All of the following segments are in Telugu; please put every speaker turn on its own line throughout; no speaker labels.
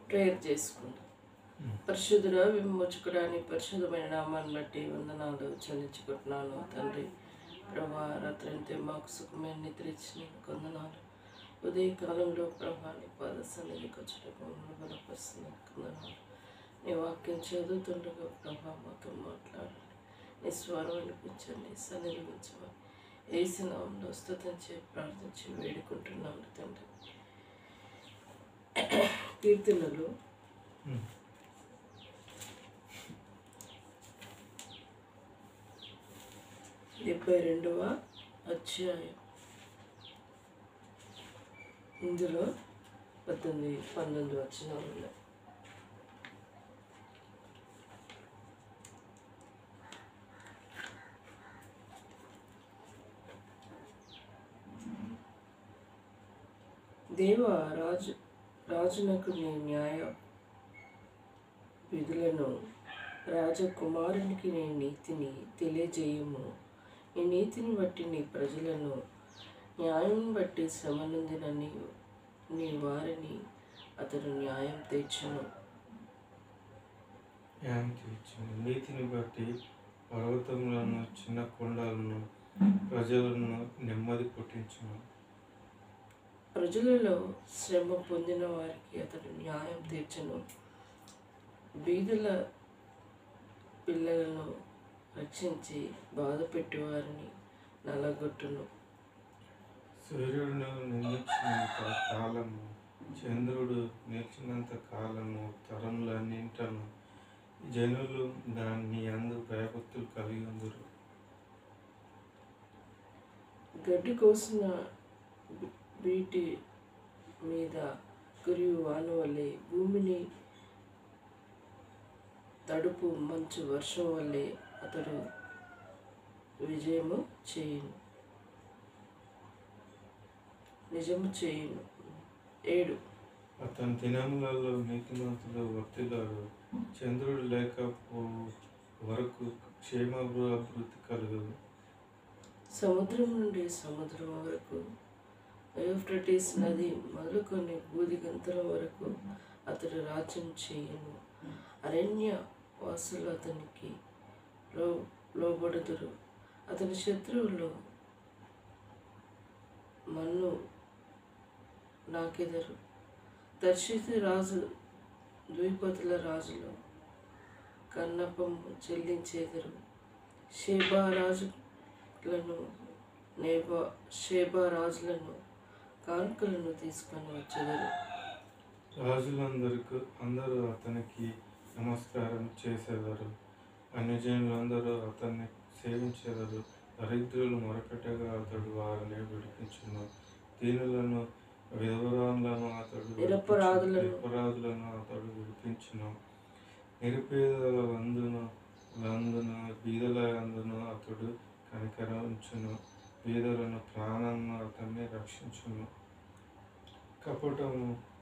ప్రేయర్ చేసుకుందాం. పరిశుద్ధుడా, విమోచకుడాని పరిశుద్ధమైన నామాన్ని బట్టి వందనాలు చెల్లించుకుంటున్నాను తండ్రి. ప్రభా, రాత్రంతే మాకు సుఖమైన నిద్ర ఇచ్చిన వందనాలు. ఉదయకాలంలో ప్రభా నీ పాద సన్నిధికి వచ్చటకు బలపరుస్తున్నందుకు వందనాలు. నీ వాక్యం చదువుతుండగా ప్రభా మాతో మాట్లాడండి. నీ స్వరం వినిపించండి, సన్నిధి ఉంచమని యేసు నామములో స్తుతించి ప్రార్థించి వేడుకుంటున్నాను తండ్రి. కీర్తనలు 72వ అధ్యాయం. ఇందులో 18, 19 వచనాలు ఉన్నాయి. దేవా, రాజునకు నీ న్యాయ విధులను, రాజకుమారునికి నీ నీతిని తెలియజేయము. నీ నీతిని బట్టి నీ ప్రజలను, న్యాయం బట్టి శ్రమ నొందిన నీ వారిని అతడు న్యాయం తీర్చును.
నీతిని బట్టి పర్వతములను, చిన్న కొండలను, ప్రజలను నెమ్మది పుట్టించును.
ప్రజలలో శ్రమ పొందిన వారికి అతడు న్యాయం తీర్చును. బీదల పిల్లలను రక్షించి బాధ పెట్టి వారిని నలగొట్టును.
సూర్యుడు నిలిచినంత కాలము, చంద్రుడు నిలిచినంత కాలము తరములన్నింటను జనులు దాన్ని అందు భయభక్తులు కలిగి ఉందరు.
గడ్డి కోసిన వీటి మీద కురియు వాన వల్లే, భూమిని తడుపు మంచు వర్షం వల్లే అతడు నిజము చేయును. 7.
అతని దినములలో నీతిమంతులు వర్తిల్లారు. చంద్రుడు లేకపో వరకు క్షేమాభివృద్ధి కలుగదు.
సముద్రం నుండి సముద్రం వరకు, యూఫ్రటీస్ నది మొదలుకొని భూదిగంతరం వరకు అతడు రాజ్యం చేయును. అరణ్య వాసులు అతనికి లోబడుదురు. అతని శత్రువులు మన్ను నాకెదరు. తర్షీసు రాజు ద్వీపతుల రాజులు కన్నపము చెల్లించేదరు. షేబా రాజులను కానుకలను తీసుకొని వచ్చేదరు.
అందరూ అతనికి నమస్కారం చేసేదారు. అన్యజనులందరూ అతన్ని సేవించేదారు. దరిద్రులు మొరపెట్టగా అతడు వారిని విడిపించును. దీనులను, విధవరాలను అతడు నిరపరాధులను అతడు విడిపించును. నిరుపేదలందున బీదలందున అతడు కనికరించును. బీదలను ప్రాణాలను అతన్ని రక్షించును.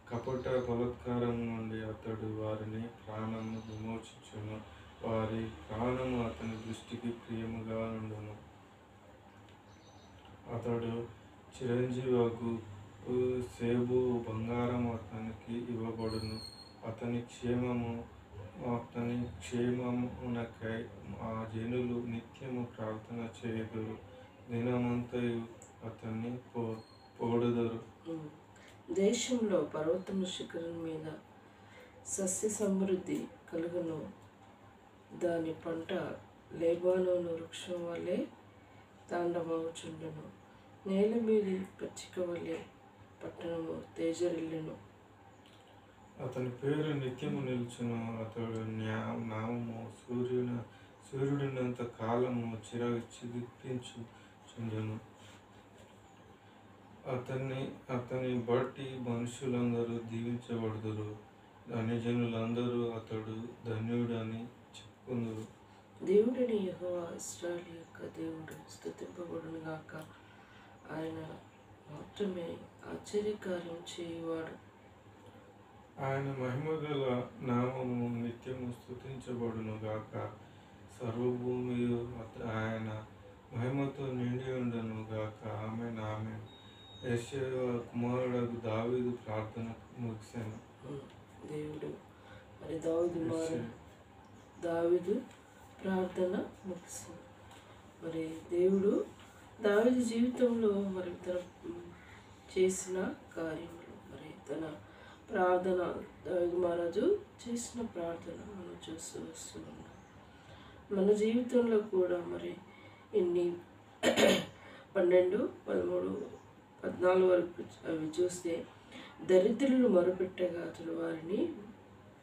కపట బలాత్కారం నుండి అతడు వారిని ప్రాణము విమోచించును. వారి ప్రాణము అతని దృష్టికి ప్రియముగా ఉండును. అతడు చిరంజీవగు సేబు బంగారం అతనికి ఇవ్వబడును. అతని క్షేమమునకై ఆ జనులు నిత్యము ప్రార్థన చేయుదురు. దినమంతయు అతన్ని పొగడుదురు.
దేశంలో పర్వతము శిఖరం మీద సస్య సమృద్ధి కలుగును. దాని పంట లెబానోను వృక్షం వలె తాండవచుండును. నేల మీది పచ్చిక వలె పట్టణము తేజరిల్లును.
అతని పేరు నిత్యము నిలుచును. అతడు నామము సూర్యుడినంత కాలము చిగురించుచుండును. అతని బట్టి మనుషులందరూ దీవించబడుదురు. అన్యజనులందరూ అతడు ధన్యుడని చెప్పుకుందురు.
దేవుడిని యెహోవా, ఇశ్రాయేలు యొక్క దేవుడు స్తుతింపబడును గాక. ఆయన మాత్రమే ఆశ్చర్యకార్యం చేయువాడు.
ఆయన మహిమగల నామము నిత్యము స్తుతించబడును గాక. సర్వభూమియు ఆయన మహిమతో నిండి ఉండును గాక. ఆమేన్, ఆమేన్. యెషయా కుమారుడగు దావీదు ప్రార్థన ముగిసెను.
దేవుడు మరి దావీదు ప్రార్థన ముగిసింది. మరి దేవుడు దావీదు జీవితంలో మరి తన చేసిన కార్యములు, మరి తన ప్రార్థన, దావీదు మహారాజు చేసిన ప్రార్థన మనం చూస్తూ వస్తూ ఉన్నాం. మన జీవితంలో కూడా మరి ఎన్ని 12, 13, 14 వరకు అవి చూస్తే దరిద్రులు మొరపెట్టగా అతడు వారిని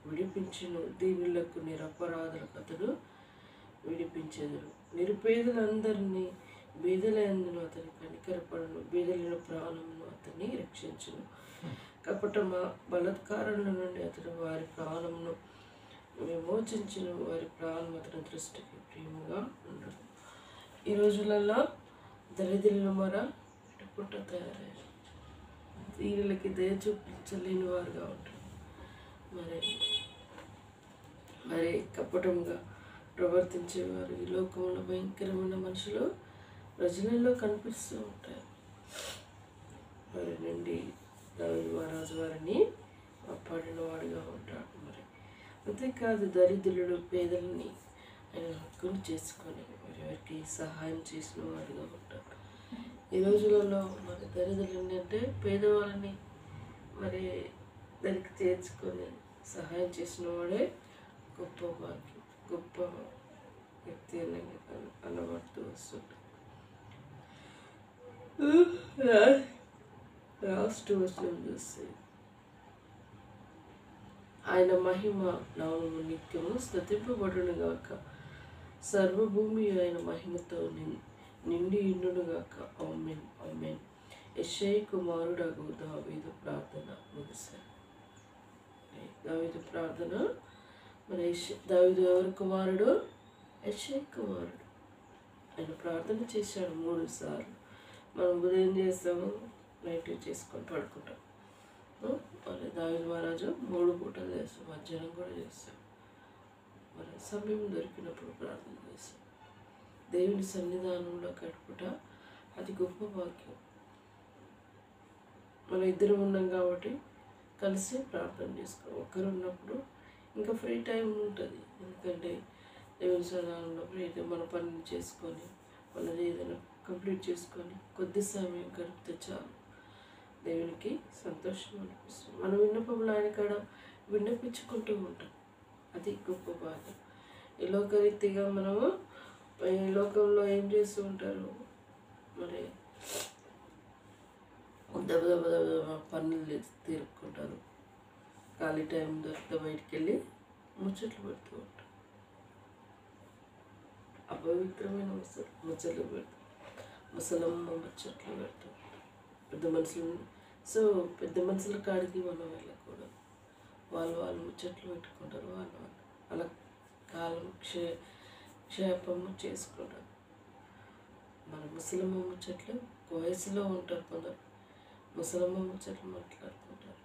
విడిపించును, దీనులకు నిరపరాధులకు అతడు విడిపించెదరు. నిరుపేదలందరినీ బీదలందును అతని కనికరపడను, బీదలైన ప్రాణమును అతన్ని రక్షించును. కపట బలాత్కారుల నుండి అతడు వారి ప్రాణమును విమోచించును, వారి ప్రాణం అతని దృష్టికి ప్రియముగా ఉండదు. ఈ రోజులలో దరిద్రుల మొర పెట్టుకుంటూ తయారయ్యారు, దీనులకి దయ చూపించలేని వారుగా ఉంటారు. మరి కపటంగా ప్రవర్తించేవారు ఈ లోకంలో భయంకరమైన మనుషులు ప్రజలలో కనిపిస్తూ ఉంటారు. వారి నుండి దావీదు మహారాజు వారిని కాపాడిన వాడిగా ఉంటాడు. మరి అంతేకాదు దరిద్రులు పేదలని ఆయన హక్కును చేసుకొని మరి వారికి సహాయం చేసిన వాడిగా ఉంటాడు. ఈ రోజులలో మరి దరిద్రులు ఏంటంటే పేదవాళ్ళని మరి దానికి చేర్చుకొని సహాయం చేసిన వాడే గొప్ప భాగ్యం, గొప్ప వ్యక్తి అని అనబడుతూ వస్తుంటాడు. లాస్ట్ వచనం చూస్తే ఆయన మహిమ నామము నిత్యము స్తుతింపబడును గాక, సర్వభూమి ఆయన మహిమతో నిండి ఇండునుగాక. ఆమేన్, ఆమేన్. యెషయా కుమారుడగు దావీదు ప్రార్థన ముగిశారు. దావీదు ప్రార్థన, మరి దావీదు ఎవరి కుమారుడు? యెషయా కుమారుడు. ఆయన ప్రార్థన చేశాడు 3 సార్లు. మనం ఉదయం చేస్తాము, నైట్ చేసుకొని పడుకుంటాం. మరి దావీదు మహారాజు 3 పూటలు చేస్తాం, మధ్యాహ్నం కూడా చేస్తాం. మరి సమయం దొరికినప్పుడు ప్రార్థన చేస్తాం. దేవుని సన్నిధానంలో గడుపుట అది గొప్ప భాగ్యం. మనం ఇద్దరు ఉన్నాం కాబట్టి కలిసి ప్రార్థన చేసుకోవాలి. ఒక్కరు ఉన్నప్పుడు ఇంకా ఫ్రీ టైం ఉంటుంది, ఎందుకంటే దేవుని సన్నిధానంలో అయితే మన పని చేసుకొని మనది ఏదైనా కంప్లీట్ చేసుకొని కొద్ది సమయం గడిపితే చాలు, దేవునికి సంతోషం అనిపిస్తుంది. మనం విన్నపములు ఆయన కాడ విన్నపించుకుంటూ ఉంటాం, అది గొప్ప భాగ్యం. ఈ లోకరీతిగా మనము ఈ లోకంలో ఏం చేస్తూ ఉంటారు, మరి దెబ్బ పనులు తీరుకుంటారు, ఖాళీ టైం దొరికితే బయటికి వెళ్ళి ముచ్చట్లు పెడుతూ ఉంటారు, అపవిత్రమైన ముచ్చట్లు పెడతారు, ముసలమ్మ ముచ్చట్లు పెడుతూ ఉంటారు పెద్ద మనుషులు. సో పెద్ద మనుషుల కాడికి మనం వెళ్ళకూడదు, వాళ్ళు ముచ్చట్లు పెట్టుకుంటారు, వాళ్ళు అలా కాలం క్షేపము చేసుకుంటారు. మన ముసలమ్మ ముచ్చట్లు వయసులో ఉంటారు, కొందరు ముసలమ్మ ముచ్చట్లు మాట్లాడుకుంటారు,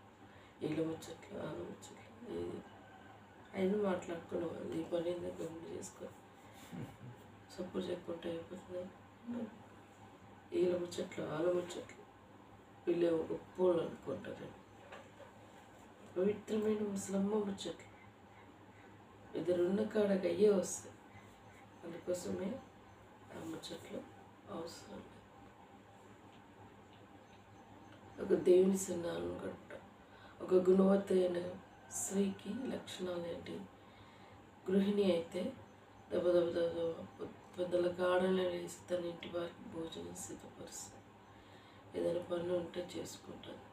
వీళ్ళ ముచ్చట్లు వాళ్ళ ముచ్చట్లు అయినా మాట్లాడుకునే వాళ్ళు ఈ పని గమని చేసుకొని సపోర్ట్ చెప్పుకుంటే అయిపోతుంది. వీళ్ళ ముచ్చట్లు వాళ్ళ ముచ్చట్లు వీళ్ళు ఒప్పుకోలు అనుకుంటారు. పవిత్రమైన ముసలమ్మ ముచ్చట్లు ఇద్దరున్న కాడకి అయ్యే వస్తాయి, అందుకోసమే ఆ ముచ్చట్లు అవసరం. ఒక దేవుని సన్నిధానం గడపడం, ఒక గుణవత్తైన స్త్రీకి లక్షణాలు ఏంటి? గృహిణి అయితే పెద్దల గాఢంలో వేసి తన ఇంటి వారికి భోజనం సిద్ధపరుస్తుంది, ఏదైనా పనులు ఉంటే చేసుకుంటుంది,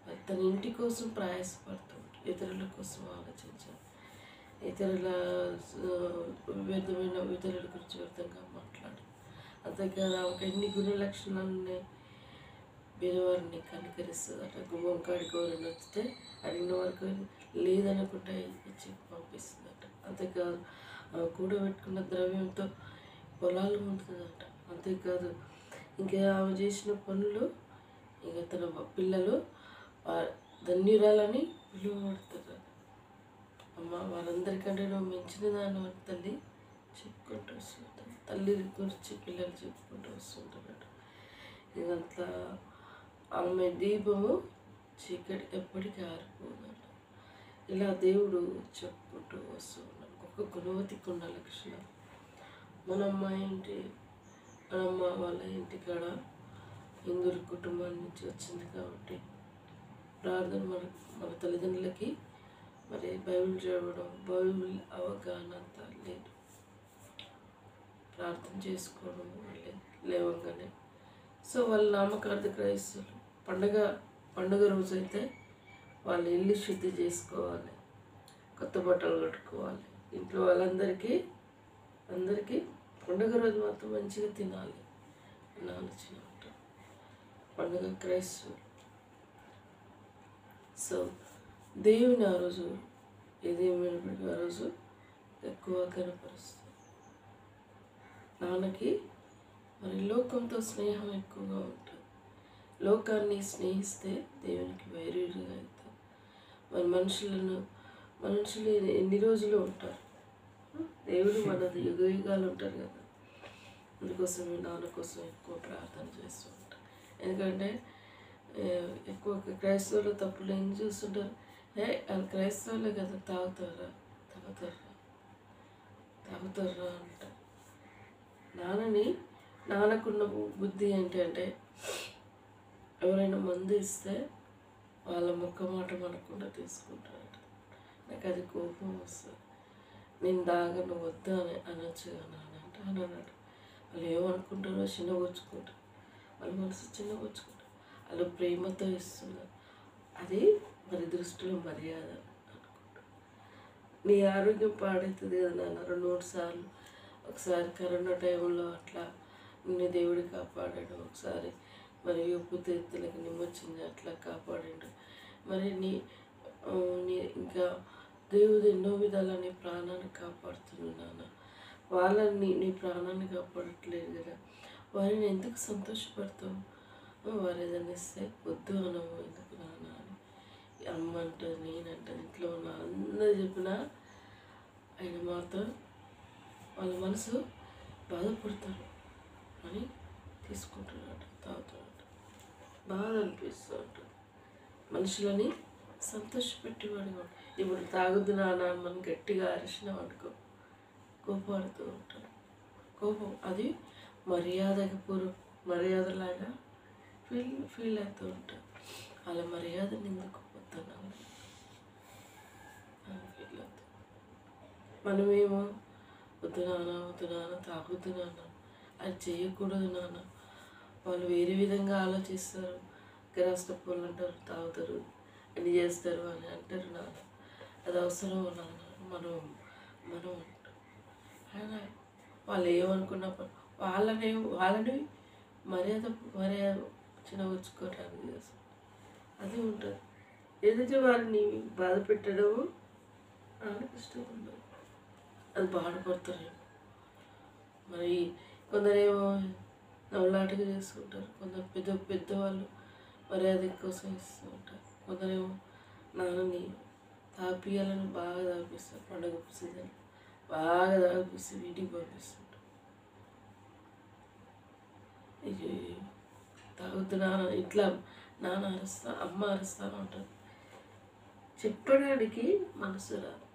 మరి తన ఇంటి కోసం ప్రయాసపడుతుంది, ఇతరుల కోసం ఆలోచించాలి, ఇతరుల ఇతరుల గురించి వ్యర్థంగా మాట్లాడు. అంతేకాదు ఆమెకు ఎన్ని గుణ లక్షణాలు ఉన్నాయి, బీదవారిని కనికరిస్తుందట, గుమ్మం కాడికి ఎవరైనా వస్తే అడిగిన వరకు లేదనుకుంటే ఇచ్చి పంపిస్తుందట. అంతేకాదు కూడబెట్టుకున్న ద్రవ్యంతో పొలాలు ఉంటుందట. అంతేకాదు ఇంకా ఆమె చేసిన పనులు ఇక తన పిల్లలు ధన్యురాలని పిలువబడుతుంది. అమ్మ వాళ్ళందరికంటే నువ్వు మించిన దాన్ని తల్లి చెప్పుకుంటూ వస్తుంటారు, తల్లి గురించి పిల్లలు చెప్పుకుంటూ వస్తుంటారట. ఇదంతా ఆమె దీపము చీకటి ఎప్పటికీ ఆరిపోదట. ఇలా దేవుడు చెప్పుకుంటూ వస్తూ ఉన్నాడు. ఒక్కొక్క గుణవతికి ఉన్న లక్షణం. మన అమ్మ వాళ్ళ ఇంటికాడ హిందువుల కుటుంబం నుంచి వచ్చింది కాబట్టి ప్రార్థన మన తల్లిదండ్రులకి మరి బైబిల్ చదవడం, బైబిల్ అవగాహన అంతా లేదు. ప్రార్థన చేసుకోవడం లేవగానే. సో వాళ్ళ నామకార్థ క్రైస్తవులు పండుగ రోజైతే వాళ్ళు ఇల్లు శుద్ధి చేసుకోవాలి, కొత్త బట్టలు కట్టుకోవాలి, ఇంట్లో వాళ్ళందరికీ పండుగ రోజు మాత్రం మంచిగా తినాలి అని ఆలోచన ఉంటారు పండుగ క్రైస్తవులు. సో దేవుని ఆ రోజు ఏదేమైనప్పటికీ ఆ రోజు ఎక్కువ కనపరుస్తుంది. నాన్నకి మరి లోకంతో స్నేహం ఎక్కువగా ఉంటుంది. లోకాన్ని స్నేహిస్తే దేవునికి వైరుగా అవుతాం. మరి మనుషులు ఎన్ని రోజులు ఉంటారు? దేవుడు మనది యుగాలు ఉంటారు కదా. అందుకోసం నాన్న కోసం ఎక్కువ ప్రార్థన చేస్తూ ఉంటారు. ఎందుకంటే ఎక్కువ క్రైస్తవులు తప్పులు ఏం చూస్తుంటారు, వాళ్ళు క్రైస్తవులే కదా, తాగుతారా అంటారు. నాన్నకున్న బుద్ధి ఏంటంటే ఎవరైనా మందు ఇస్తే వాళ్ళ మాట మనకుండా తీసుకుంటారట. నాకు అది కోపం వస్తుంది. నేను దాగను వద్దు అని అనొచ్చుగా నాన్న అంటే అన్నాడు. వాళ్ళు ఏమనుకుంటారో చిన్నగొచ్చుకుంటారు, వాళ్ళ మనసు చిన్నగొచ్చుకుంటారు. వాళ్ళు ప్రేమతో ఇస్తున్నారు. అది మరి దృష్టిలో మర్యాద అనుకుంటారు. నీ ఆరోగ్యం పాడవుతుంది కదా నాన్న. 2-3 సార్లు, ఒకసారి కరోనా టైంలో అట్లా నిన్ను దేవుడు కాపాడాడు, ఒకసారి మరి ఉపతెత్తులకు నిమ్మొచ్చింది అట్లా కాపాడాడు. మరి నీ ఇంకా దేవుడు ఎన్నో విధాలా నీ ప్రాణాన్ని కాపాడుతున్నాను. వాళ్ళని నీ ప్రాణాన్ని కాపాడట్లేదు కదా, వారిని ఎందుకు సంతోషపడతావు? వారు ఏదైనా ఇస్తే వద్దు అనవు ఎందుకు నాన్న అని అమ్మ అంటారు, నేనంటారు, ఇంట్లో ఉన్న అందరూ చెప్పినా ఆయన మాత్రం వాళ్ళ మనసు బాధపడతాడు అని తీసుకుంటున్నాడు, తాగుతున్నాడు. బాధ అనిపిస్తూ ఉంటుంది. మనుషులని సంతోషపెట్టేవాడు. ఇప్పుడు తాగుద్దు నాన్న మనం గట్టిగా అరిచినాం అనుకో, కోపడుతూ ఉంటాడు. కోపం అది మర్యాదలాగా ఫీల్ అవుతూ ఉంటాడు. వాళ్ళ మర్యాదని ఎందుకు వద్దన్నాను అని ఫీల్ అవుతాం. మనమేమో వద్దు నాన్న తాగొద్దు నాన్న, అది చేయకూడదు నాన్న. వాళ్ళు వేరే విధంగా ఆలోచిస్తారు. గ్రాస్టప్పులు అంటారు, తాగుతారు, అన్ని చేస్తారు అని అంటారు నాన్న. అది అవసరం నాన్న మనం అంటాం. అయినా వాళ్ళు ఏమనుకున్నప్పుడు వాళ్ళని మర్యాద చిన్నవచ్చుకోవడానికి చేస్తారు. అది ఉంటుంది. ఎదుటి వారిని బాధ పెట్టడము నాకు ఇష్టం ఉండదు. అది బాధపడతారు. మరి కొందరేమో నవ్వులాటగా చేసుకుంటారు, కొందరు పెద్దవాళ్ళు మర్యాద కోసం ఇస్తూ ఉంటారు. కొందరేమో నాన్నని తాపియాలని బాగా తాపిస్తారు. పండుగ సీజన్ బాగా తాగిపిస్తే ఇంటికి పంపిస్తుంటారు. ఇది తాగుతు నాన్న ఇట్లా నాన్న అరుస్తా అమ్మ అరుస్తా ఉంటారు. చెప్పడానికి మనసు రాదు.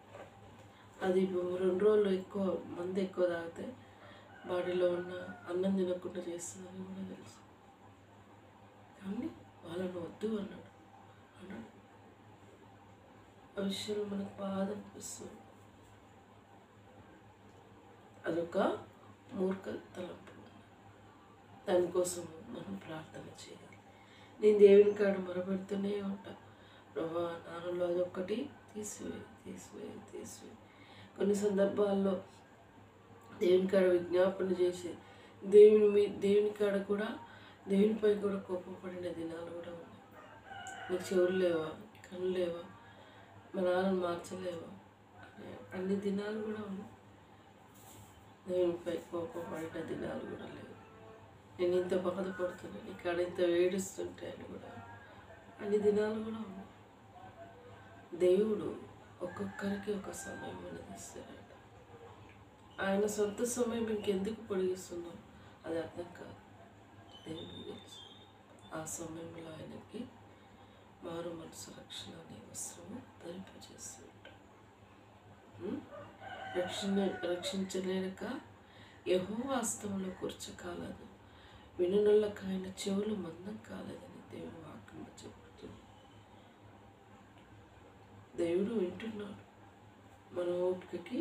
అది 2 రోజులు మందు ఎక్కువ తాగితే బాడీలో ఉన్న అన్నం తినకుండా చేస్తుందని కూడా తెలుసు. కానీ వాళ్ళను వద్దు అన్నాడు. ఆ విషయంలో మనకు బాధ అనిపిస్తుంది. అదొక మూర్ఖ తలంపు. దానికోసం మనం ప్రార్థన చేయాలి. నేను దేవుని కాడ మొరపెడుతూనే ఉంటా, ప్రభా నాన్నలో అదొక్కటి తీసివేయి. కొన్ని సందర్భాల్లో దేవుని కాడ విజ్ఞాపన చేసి దేవుని కాడ కూడా దేవునిపై కూడా కోపపడిన దినాలు కూడా ఉన్నాయి. నీకు చెవులు లేవా, కళ్ళు లేవా, మా నాన్నను మార్చలేవా అన్ని దినాలు కూడా ఉన్నాయి. దేవునిపై కోపపడిన దినాలు కూడా లేవు. నేను ఇంత బాధపడుతున్నాను, ఇక్కడ ఇంత ఏడుస్తుంటే అని కూడా అన్ని దినాలు కూడా ఉన్నాయి. దేవుడు ఒక్కొక్కరికి ఒక సమయం అనేది ఇస్తాడట. ఆయన సొంత సమయం ఇంకెందుకు పొడిగిస్తుందో అది అర్థం కాదు. దేవుడికి తెలుసు. ఆ సమయంలో ఆయనకి మారు మనసు రక్షణ అనే వస్త్రము ధరింపజేస్తూ ఉంటాడు. రక్షించలేక యెహోవా హస్తములో కూర్చకాలదు, వినున్నోళ్ళకు ఆయన చెవులు మందం కాలేదని దేవుని వాక్యం చెబుతుంది. దేవుడు వింటున్నాడు, మన ఓపికకి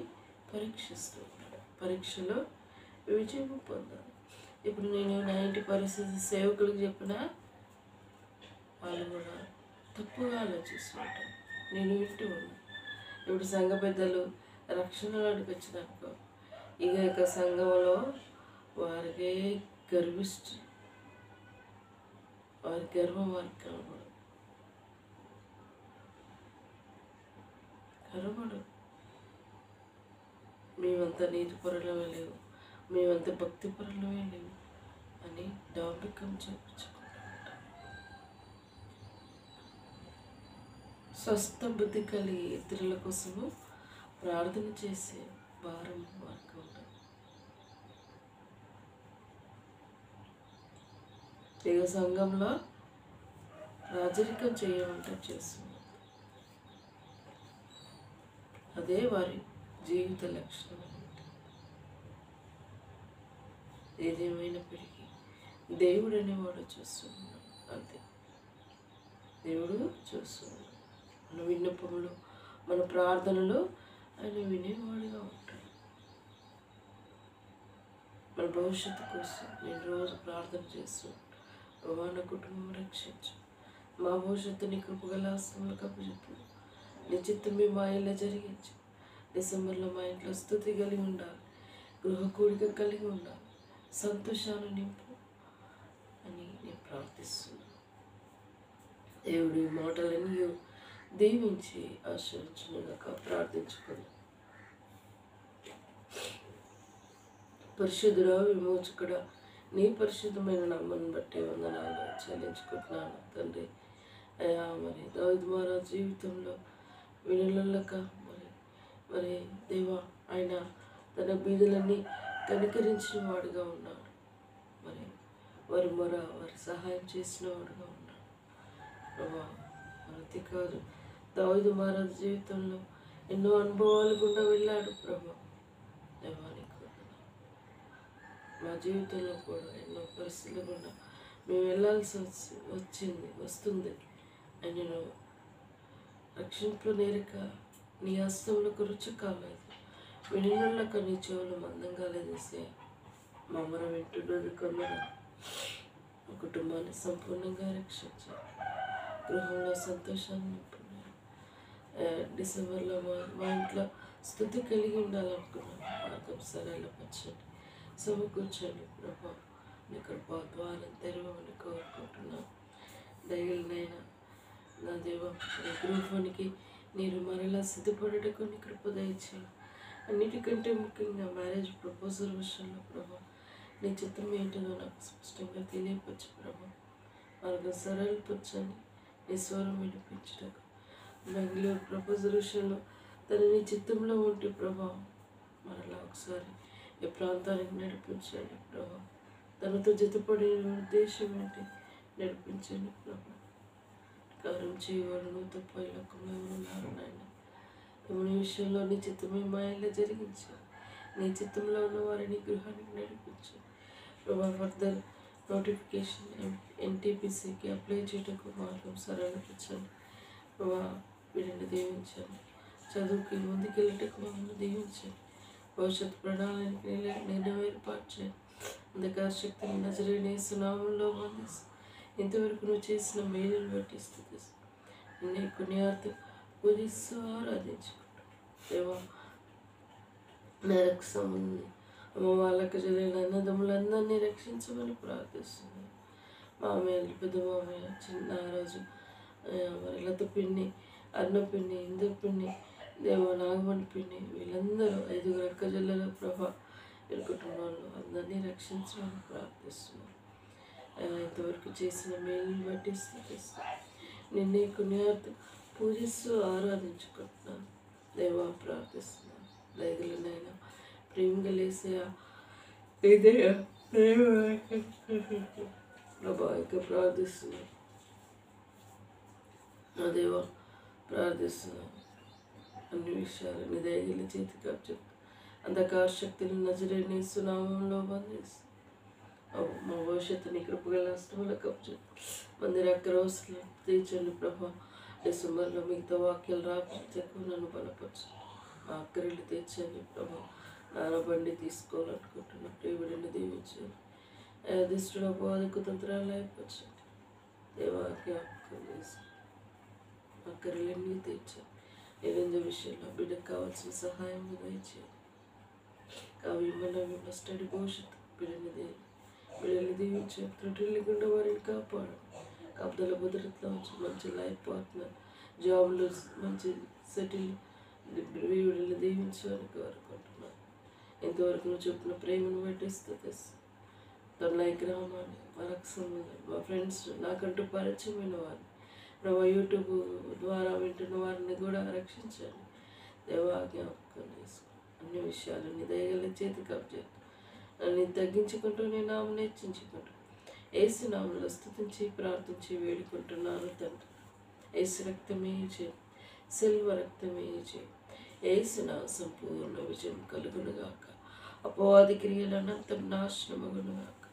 పరీక్షిస్తూ ఉంటాడు. పరీక్షలో విజయం పొందాలి. ఇప్పుడు నేను నా ఇంటి పరిస్థితి సేవకులకు చెప్పినా వాళ్ళు కూడా తప్పుగా ఆలోచిస్తుంటారు. నేను వింటూ ఉన్నాను. ఇప్పుడు సంఘ పెద్దలు రక్షణలోనికి వచ్చినాక ఇక సంఘంలో వారికే గర్విష్టి, వారి గర్వం వారికి కనబడు. మేమంతా నీతి పరులమే లేవు, మేమంతా భక్తి పరులమే లేవు అని డాంబికం చూపించుకుంటాం. స్వస్థ బుద్ధి కలిగి ఇతరుల కోసము ప్రార్థన చేసే భారం వారికి ఉంటుంది. ఇక సంఘంలో రాజరికం చేయమంటే చేస్తుంది. అదే వారి జీవిత లక్షణం. ఏదేమైనప్పటికీ దేవుడు అనేవాడు చూస్తున్నాడు. అంతే, దేవుడు చూస్తున్నాడు. మన విన్నపములు, మన ప్రార్థనలు ఆయన వినేవాడుగా ఉంటాడు. మన భవిష్యత్తు కోసం నేను రోజు ప్రార్థన చేస్తున్నాను. నా కుటుంబం రక్షించు, మా భవిష్యత్తు నీ కృపగల హస్తములు కప్పచెప్పు, నీ చిత్తమే మా ఇళ్ళ జరిగించు. డిసెంబర్లో మా ఇంట్లో స్తుతి కలిగి ఉండాలి, గృహ కూడిక కలిగి ఉండాలి, సంతోషాన్ని నింపు అని నేను ప్రార్థిస్తున్నాను. దేవుడి మాటలన్నీ దీవించి ఆశీర్వదించుగాక. ప్రార్థించుకుందాం. పరిశుద్ధుడా, విమోచకుడా, నీ పరిశుద్ధమైన నామమును బట్టి వందనాలు చెల్లించుకుంటున్నాను తండ్రి. అయ్యా, మరి దావీదు మహారాజు జీవితంలో వినులక మరి దేవా, ఆయన తన బీదలన్నీ కనికరించిన వాడుగా ఉన్నాడు. మరి వారి సహాయం చేసిన వాడుగా ఉన్నాడు. ప్రభా, మనది కాదు, దావీదు మహారాజు జీవితంలో ఎన్నో అనుభవాలు గుండా వెళ్ళాడు. ప్రభా, దేవానికి మా జీవితంలో కూడా ఎన్నో పరిస్థితులు గుండా మేము వెళ్ళాల్సి వస్తుంది. నేను రక్షింపు నేరిక నీ హస్తంలో రుచి కాలేదు, వినులకు నీ చెవులు మందం కాలేదేసే. మా అమ్మను వింటున్నది కొన్నాను. మా కుటుంబాన్ని సంపూర్ణంగా రక్షించాను, గృహంలో సంతోషాన్ని నింపున్నాను. డిసెంబర్లో మా ఇంట్లో స్థుతి కలిగి ఉండాలనుకున్నాను. మార్గం సరళపరచండి, సమకూర్చండి ప్రభా. నీ కృప ద్వారం తెరవమని కోరుకుంటున్నాను. దయలనైనా నా దేవ, గ్రూప్ 1కి మీరు మరలా సిద్ధపడటకు నీ కృప దయచేయండి. అన్నిటికంటే ముఖ్యంగా మ్యారేజ్ ప్రపోజల్ విషయంలో ప్రభా, నీ చిత్తం ఏంటో నాకు స్పష్టంగా తెలియపరచు ప్రభా. మార్గం సరళపరచండి, నీ స్వరం వినిపించటకు. బెంగళూరు ప్రపోజల్ విషయంలో తన నీ చిత్తంలో ఉంటే ప్రభా, మరలా ఒకసారి ఈ ప్రాంతానికి నడిపించండి ప్రభా. తనతో జతపడే ఉద్దేశం ఏంటి నడిపించండి ప్రభా. కార్యం చేయవాడు తప్ప ఈ లోకంలో ఉన్నారు నాయన. ఈ విషయంలో నీ చిత్తమే మా ఇళ్ళ జరిగించారు. నీ చిత్తంలో ఉన్న వారిని గృహానికి నడిపించారు ప్రభా. ఫర్దర్ నోటిఫికేషన్ NTPCకి అప్లై చేయటకు మార్గం సరళపరచండి ప్రభా. వీరిని దీవించండి, చదువుకి ముందుకెళ్ళటకు మమ్మల్ని దీవించండి. భవిష్యత్ ప్రణాళికని నెరవేర్పరచండి. అంధకార శక్తిని నజరేయుని యేసు నామములో బంధిస్తూ ఇంతవరకు నువ్వు చేసిన మేలును బట్టి స్తుతిస్తూ నీ కొనియాడుతూ పూజిస్తూ ఆరాధించుకుంటాం దేవా. నరక సంబంధి అమ్మ వాళ్ళకి జరిగిన అన్నదమ్ములందరినీ రక్షించమని ప్రార్థిస్తున్నాను. మామయ్యలు, పెద్ద మామయ్య, చిన్న రోజు మరి లత పిన్ని, అన్న పిన్ని, ఇందు పిన్ని, దేవ నాగమణి పిన్ని, వీళ్ళందరూ 5 అక్క జిల్లాల ప్రభా వీళ్ళ కుటుంబాల్లో అందరినీ రక్షించమని ప్రార్థిస్తున్నాను. ఇంతవరకు చేసిన మేలుని బట్టి స్తుతిస్తాను. నిన్నే కొనియాడుతూ పూజిస్తూ ఆరాధించుకుంటున్నాను దేవా. ప్రార్థిస్తున్నాను. దయగలనైనా ప్రేమగలేసయా ఇదయా ప్రభా. ఇక ప్రార్థిస్తున్నాను. నా దేవా ప్రార్థిస్తున్నాను. అన్ని విషయాలు నీ దయగల చేతికి అప్పచెప్పు. అంధకార శక్తులు నజరేని సునామంలో బంధిస్తూ మా భవిష్యత్తుని కృపగల అష్టములకు అప్పచెప్పు. మందిర అక్రవసలు తీర్చండి ప్రభా. డిసెంబర్లో మిగతా వాక్యాలు రాపించకు నన్ను బలపరచు. మా అక్కరిల్లు తీర్చండి ప్రభా. నానబండి తీసుకోవాలనుకుంటున్న ప్రేమిడిని దీవించండి. దిష్టుడు అపవాదకు తంత్రాలు అయిపోవచ్చండి. దేవాకి జ్ఞాపకం చేసి అక్కరిలన్నీ తీర్చండి. నిరంజన విషయంలో బిడ్డకు కావాల్సిన సహాయం దయచేయండి. కావ్యమైన స్టడీ భవిష్యత్తు బిడ్డని దీవించే త్రుటిలు లేకుండా వారిని కాపాడు. కాపుదల భద్రతలో ఉంచి మంచి లైఫ్ పార్ట్నర్, జాబ్లో మంచి సెటిల్ బిడ్డని దీవించడానికి కోరుకుంటున్నాను. ఇంతవరకు నువ్వు చెప్పిన ప్రేమను పట్టిస్తూ తొన్నై గ్రామాన్ని మరొక సంబంధం మా ఫ్రెండ్స్ నాకంటూ పరిచయమైన వారిని ప్రభా యూట్యూబ్ ద్వారా వింటున్న వారిని కూడా రక్షించండి. దేవా జ్ఞాపకం చేసుకో. అన్ని విషయాలు నీ దయగల చేతికి అప్పచెప్పు. నన్ను తగ్గించుకుంటూ నీ నామం హెచ్చించుకుంటూ యేసు నామములో స్తుతించి ప్రార్థించి వేడుకుంటున్నాను తండ్రి. యేసు రక్తమే చేయి, సిల్వ రక్తమే చేయి. యేసు నా సంపూర్ణ విజయం కలుగునుగాక. అపవాది క్రియలు అనంతం నాశనమగునుగాక.